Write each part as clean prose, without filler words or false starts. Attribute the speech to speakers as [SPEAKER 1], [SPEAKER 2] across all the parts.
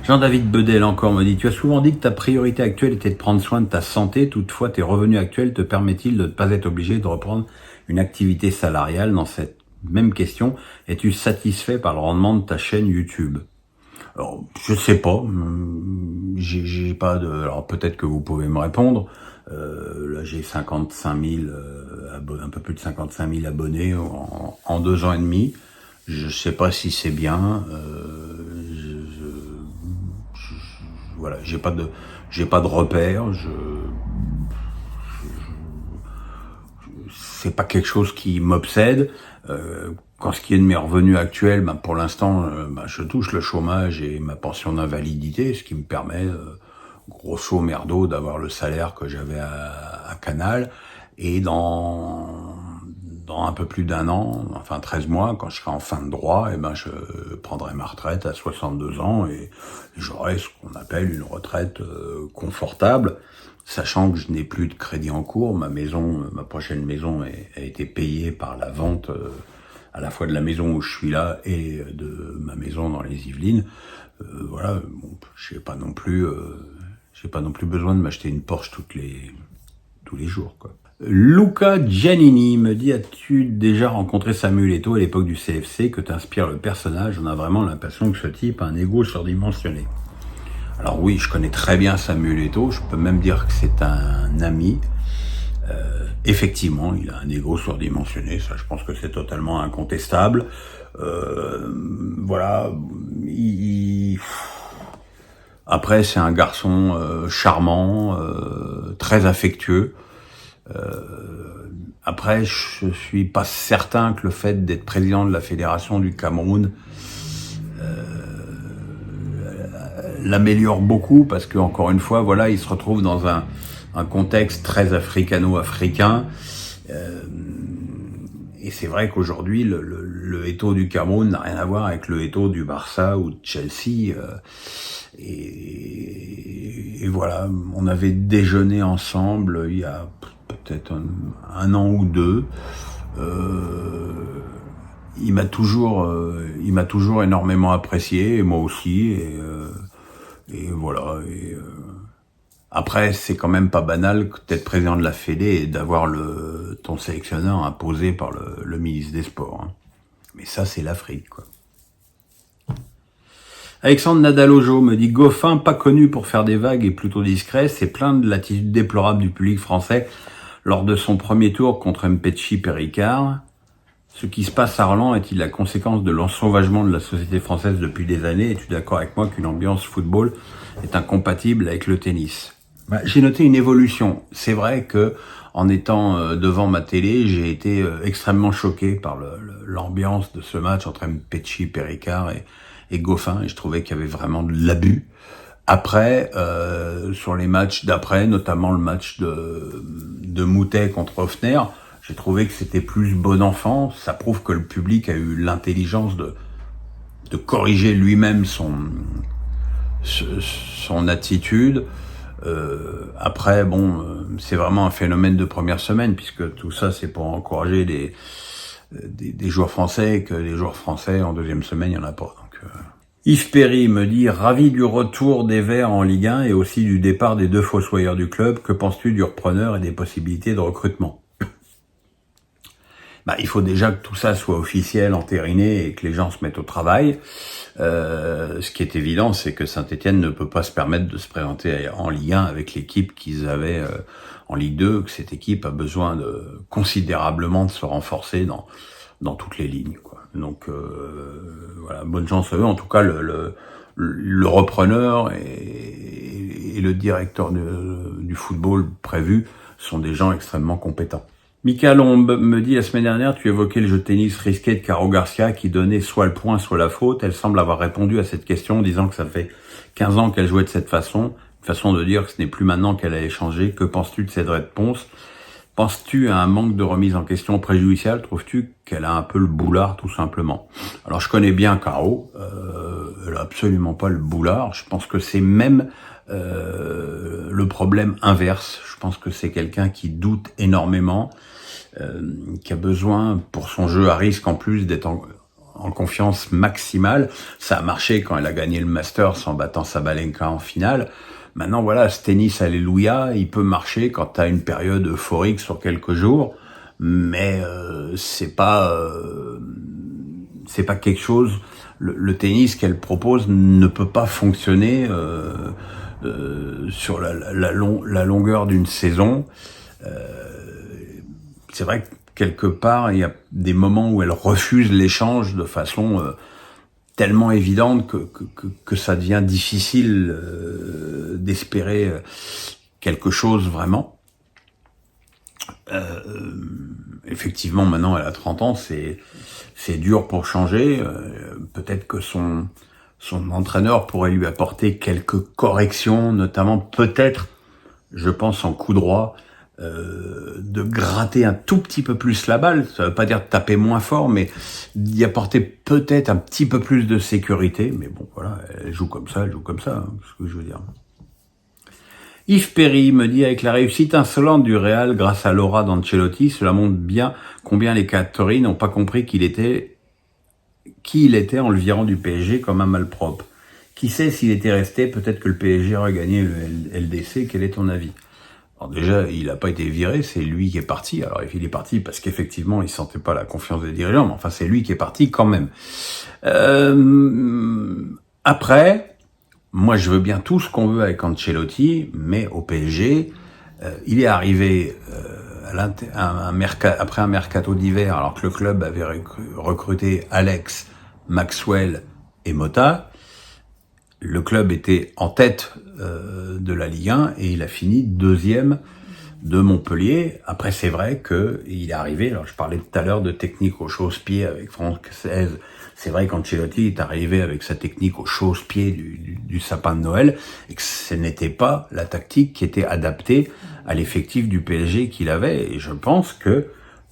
[SPEAKER 1] Jean-David Bedel encore me dit « Tu as souvent dit que ta priorité actuelle était de prendre soin de ta santé. Toutefois, tes revenus actuels te permettent-ils de ne pas être obligé de reprendre une activité salariale? Dans cette même question, es-tu satisfait par le rendement de ta chaîne YouTube ?» Alors, je sais pas. J'ai pas de... Alors, peut-être que vous pouvez me répondre. Là, j'ai 55 000 un peu plus de 55 000 abonnés en 2 ans et demi. Je sais pas si c'est bien. Voilà, j'ai pas de repères. C'est pas quelque chose qui m'obsède. Quand ce qui est de mes revenus actuels, pour l'instant, je touche le chômage et ma pension d'invalidité, ce qui me permet, grosso merdo, d'avoir le salaire que j'avais à Canal. Et dans un peu plus d'1 an, enfin 13 mois, quand je serai en fin de droit, je prendrai ma retraite à 62 ans et j'aurai ce qu'on appelle une retraite confortable, sachant que je n'ai plus de crédit en cours. Ma prochaine maison a été payée par la vente à la fois de la maison où je suis là et de ma maison dans les Yvelines. Voilà, bon, j'ai pas non plus besoin de m'acheter une Porsche tous les jours, quoi. Luca Giannini me dit « As-tu déjà rencontré Samuel Eto'o à l'époque du CFC? Que t'inspire le personnage? On a vraiment l'impression que ce type a un ego surdimensionné. » Alors oui, je connais très bien Samuel Eto'o, je peux même dire que c'est un ami. Effectivement, il a un ego surdimensionné, ça je pense que c'est totalement incontestable. Voilà, après c'est un garçon charmant, très affectueux. Après, je suis pas certain que le fait d'être président de la Fédération du Cameroun l'améliore beaucoup, parce que encore une fois, voilà, il se retrouve dans un contexte très africano-africain. Et c'est vrai qu'aujourd'hui, le Eto'o du Cameroun n'a rien à voir avec le Eto'o du Barça ou de Chelsea. Et voilà, on avait déjeuné ensemble il y a peut-être un an ou 2. Il m'a toujours énormément apprécié, et moi aussi. Et voilà. Après, c'est quand même pas banal d'être président de la Fédé et d'avoir ton sélectionneur imposé par le ministre des Sports. Hein. Mais ça, c'est l'Afrique, quoi. Alexandre Nadalojo me dit « Goffin, pas connu pour faire des vagues et plutôt discret, s'est plaint de l'attitude déplorable du public français lors de son premier tour contre Mpetshi Péricard. Ce qui se passe à Roland est-il la conséquence de l'ensauvagement de la société française depuis des années? Es-tu d'accord avec moi qu'une ambiance football est incompatible avec le tennis ?» J'ai noté une évolution. C'est vrai que en étant devant ma télé, j'ai été extrêmement choqué par l'ambiance de ce match entre Mpetshi Péricard et Goffin, et je trouvais qu'il y avait vraiment de l'abus. Après, sur les matchs d'après, notamment le match de Moutet contre Hoffner, j'ai trouvé que c'était plus bon enfant. Ça prouve que le public a eu l'intelligence de corriger lui-même son attitude. Après, bon, c'est vraiment un phénomène de première semaine, puisque tout ça, c'est pour encourager des joueurs français, et que les joueurs français, en deuxième semaine, il n'y en a pas. Donc, Yves Perry me dit « Ravi du retour des Verts en Ligue 1 et aussi du départ des 2 fossoyeurs du club. Que penses-tu du repreneur et des possibilités de recrutement ?» Il faut déjà que tout ça soit officiel, entériné, et que les gens se mettent au travail. Ce qui est évident, c'est que Saint-Étienne ne peut pas se permettre de se présenter en Ligue 1 avec l'équipe qu'ils avaient en Ligue 2, que cette équipe a besoin considérablement de se renforcer dans toutes les lignes, quoi. Donc voilà, bonne chance à eux. En tout cas, le repreneur et le directeur du football prévu sont des gens extrêmement compétents. Michael Ombe me dit « La semaine dernière, tu évoquais le jeu de tennis risqué de Caro Garcia qui donnait soit le point, soit la faute. Elle semble avoir répondu à cette question en disant que ça fait 15 ans qu'elle jouait de cette façon. Une façon de dire que ce n'est plus maintenant qu'elle a échangé. Que penses-tu de cette réponse? Penses-tu à un manque de remise en question préjudiciable? Trouves-tu qu'elle a un peu le boulard, tout simplement ?» Alors, je connais bien Caro. Elle a absolument pas le boulard. Je pense que c'est même le problème inverse. Je pense que c'est quelqu'un qui doute énormément, qui a besoin, pour son jeu à risque en plus, d'être en confiance maximale. Ça a marché quand elle a gagné le Masters en battant Sabalenka en finale. Maintenant, voilà, ce tennis, alléluia, il peut marcher quand tu as une période euphorique sur quelques jours, mais c'est pas quelque chose. Le tennis qu'elle propose ne peut pas fonctionner sur la longueur d'une saison. C'est vrai que quelque part, il y a des moments où elle refuse l'échange de façon tellement évidente que ça devient difficile d'espérer quelque chose vraiment. Effectivement, maintenant, elle a 30 ans, c'est dur pour changer. Peut-être que son entraîneur pourrait lui apporter quelques corrections, notamment peut-être, je pense, en coup droit, de gratter un tout petit peu plus la balle. Ça veut pas dire de taper moins fort, mais d'y apporter peut-être un petit peu plus de sécurité. Mais bon, voilà, elle joue comme ça, hein, c'est ce que je veux dire. Yves Perry me dit, avec la réussite insolente du Real grâce à l'aura d'Ancelotti, cela montre bien combien les Qataris n'ont pas compris qui il était en le virant du PSG comme un malpropre. Qui sait s'il était resté, peut-être que le PSG aurait gagné le LDC. Quel est ton avis? Alors déjà, il n'a pas été viré, c'est lui qui est parti. Alors il est parti parce qu'effectivement, il sentait pas la confiance des dirigeants, mais enfin c'est lui qui est parti quand même. Après, moi je veux bien tout ce qu'on veut avec Ancelotti, mais au PSG, il est arrivé après un mercato d'hiver, alors que le club avait recruté Alex, Maxwell et Mota. Le club était en tête de la Ligue 1 et il a fini deuxième de Montpellier. Après, c'est vrai que il est arrivé, alors je parlais tout à l'heure de technique au chausse-pied avec Franck 16. C'est vrai qu'Ancelotti est arrivé avec sa technique au chausse-pied du sapin de Noël et que ce n'était pas la tactique qui était adaptée à l'effectif du PSG qu'il avait. Et je pense que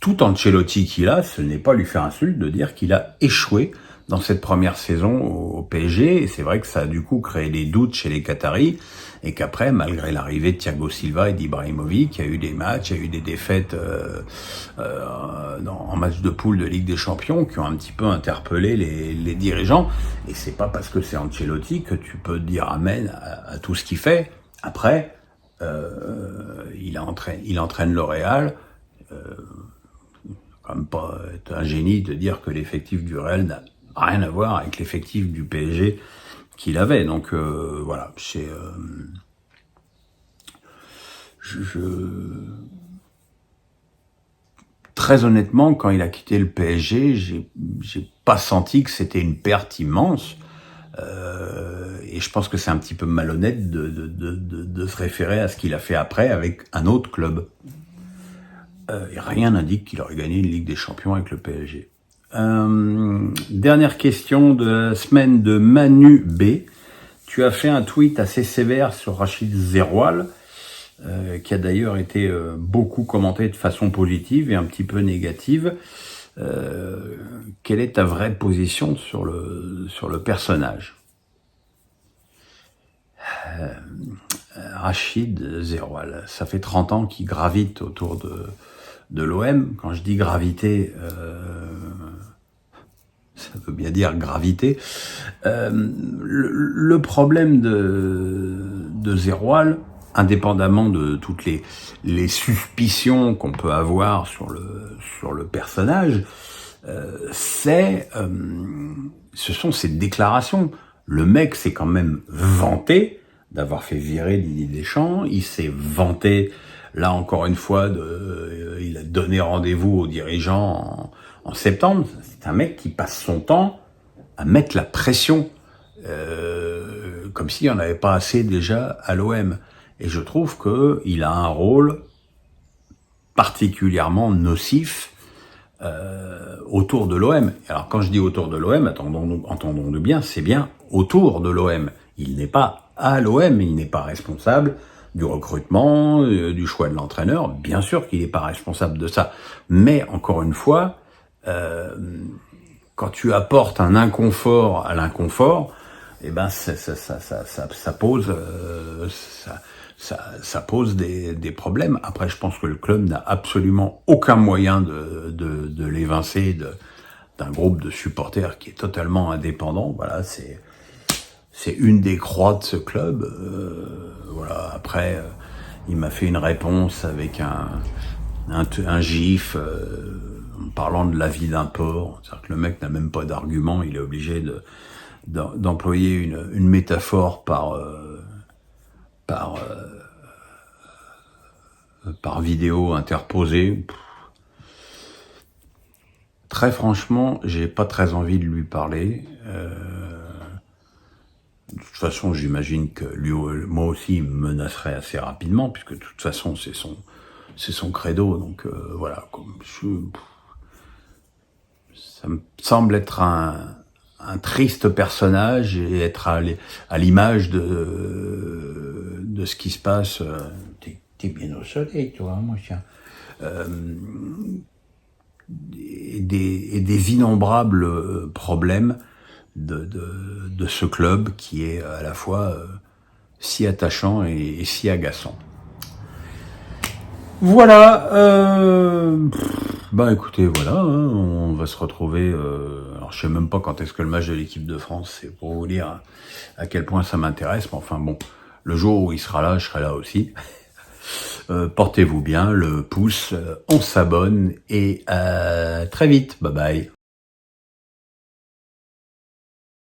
[SPEAKER 1] tout Ancelotti qu'il a, ce n'est pas lui faire insulte de dire qu'il a échoué dans cette première saison au PSG, et c'est vrai que ça a du coup créé des doutes chez les Qataris, et qu'après, malgré l'arrivée de Thiago Silva et d'Ibrahimovic, il y a eu des matchs, il y a eu des défaites en match de poule de Ligue des Champions qui ont un petit peu interpellé les dirigeants, et c'est pas parce que c'est Ancelotti que tu peux dire amen à tout ce qu'il fait. Après, il entraîne le Real, quand même pas être un génie de dire que l'effectif du Real n'a rien à voir avec l'effectif du PSG qu'il avait. Donc voilà, très honnêtement, quand il a quitté le PSG, j'ai pas senti que c'était une perte immense. Et je pense que c'est un petit peu malhonnête de se référer à ce qu'il a fait après avec un autre club. Et rien n'indique qu'il aurait gagné une Ligue des Champions avec le PSG. Dernière question de la semaine de Manu B. Tu as fait un tweet assez sévère sur Rachid Zeroual, qui a d'ailleurs été beaucoup commenté de façon positive et un petit peu négative. Quelle est ta vraie position sur le personnage? Rachid Zeroual, ça fait 30 ans qu'il gravite autour de l'OM. Quand je dis gravité, ça veut bien dire gravité. Le problème de Zeroual, indépendamment de toutes les suspicions qu'on peut avoir sur le personnage, ce sont ses déclarations. Le mec s'est quand même vanté d'avoir fait virer Didier Deschamps. Il s'est vanté, là encore une fois, il a donné rendez-vous aux dirigeants en septembre. C'est un mec qui passe son temps à mettre la pression, comme s'il n'y en avait pas assez déjà à l'OM. Et je trouve qu'il a un rôle particulièrement nocif autour de l'OM. Alors quand je dis autour de l'OM, entendons-nous bien, c'est bien autour de l'OM. Il n'est pas à l'OM, il n'est pas responsable du recrutement, du choix de l'entraîneur. Bien sûr qu'il n'est pas responsable de ça. Mais encore une fois, quand tu apportes un inconfort à l'inconfort, eh ben ça pose des problèmes. Après, je pense que le club n'a absolument aucun moyen de l'évincer d'un groupe de supporters qui est totalement indépendant. Voilà, c'est une des croix de ce club. Voilà. Après, il m'a fait une réponse avec un gif en parlant de la vie d'un porc. C'est-à-dire que le mec n'a même pas d'argument. Il est obligé d'employer une métaphore par vidéo interposée. Très franchement, j'ai pas très envie de lui parler. De toute façon, j'imagine que moi aussi, il me menacerait assez rapidement, puisque de toute façon, c'est son credo. Donc voilà, ça me semble être un triste personnage et être à l'image de ce qui se passe. T'es bien au soleil, toi, hein, mon chien. Et des innombrables problèmes de ce club qui est à la fois si attachant et si agaçant. Voilà. Bah écoutez, voilà, hein, on va se retrouver. Alors je sais même pas quand est-ce que le match de l'équipe de France, c'est pour vous dire à quel point ça m'intéresse. Mais enfin bon, le jour où il sera là, je serai là aussi. Portez-vous bien, le pouce, on s'abonne et très vite. Bye bye.